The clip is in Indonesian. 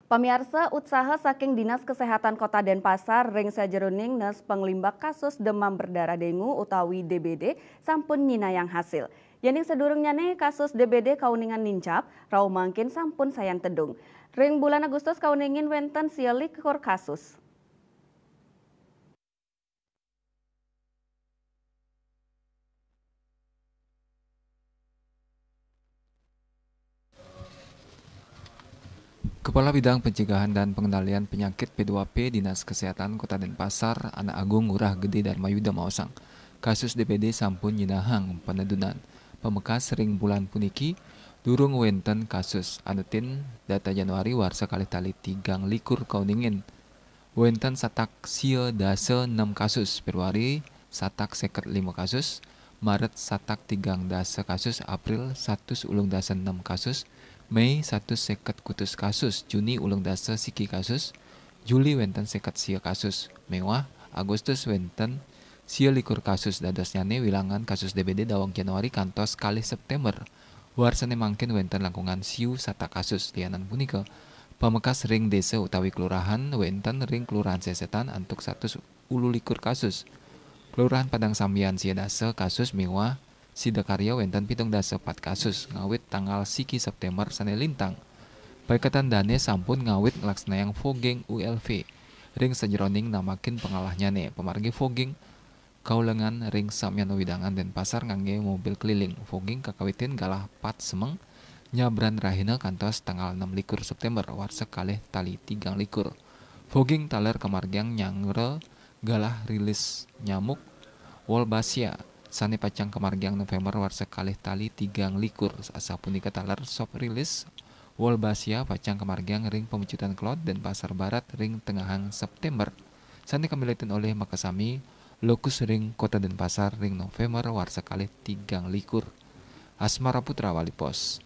Pamirsa, usaha saking Dinas Kesehatan Kota Denpasar ring sajeroning nes penglimbak kasus demam berdarah dengue utawi DBD sampun nyinayang hasil. Yening sedurungnya nih kasus DBD kauningan nincap, rau mangkin sampun sayang tedung. Ring bulan Agustus kauningin wenten sialik kor kasus. Kepala Bidang Pencegahan dan Pengendalian Penyakit P2P Dinas Kesehatan Kota Denpasar, Anak Agung Ngurah Gede Darmayuda maosang. Kasus DBD sampun nyinahang penedunan. Pemekas ring bulan puniki, durung wenten kasus. Anutin data Januari warsa kali tali 3 likur kauningin. Wenten satak sia dasa 6 kasus. Februari satak 55 kasus. Maret satak 3 dasa kasus. April 1 ulung dasa 6 kasus. Mei 150 kutus kasus, Juni ulung dasa siki kasus, Juli wenten 50 sia kasus, mewah Agustus wenten sia likur kasus dadosnyane wilangan kasus DBD dawang Januari kantos kali September. Warsane mangkin wenten langkungan siu sata kasus lianan punika. Pamekas ring desa utawi kelurahan wenten ring kelurahan sesetan antuk 110 likur kasus. Kelurahan Padang Sambian sia dasa kasus mewah Sidakarya wenten 74 kasus ngawit tanggal siki September sane lintang. Paikatan dane sampun ngawit ngelaksanayang fogging ULV. Ring sajeroning namakin pengalahnya ne pemargi fogging kaulengan ring samyan widangan Denpasar ngangge mobil keliling. Fogging kakawitin galah 4 semeng nyabran rahina kantos tanggal 6 likur September warsa kalih tali 3 likur. Fogging taler kemargiang nyangre galah rilis nyamuk Wolbachia sane pacang kemargiang November warsa kalih tali 3 likur asa punika taler sop rilis Wolbachia pacang kemargiang ring pemecutan Klot dan Pasar Barat ring tengahang September sane kamilitin oleh Makasami lokus ring Kota Denpasar ring November warsa kalih 3 likur. Asmara Putra Wali Pos.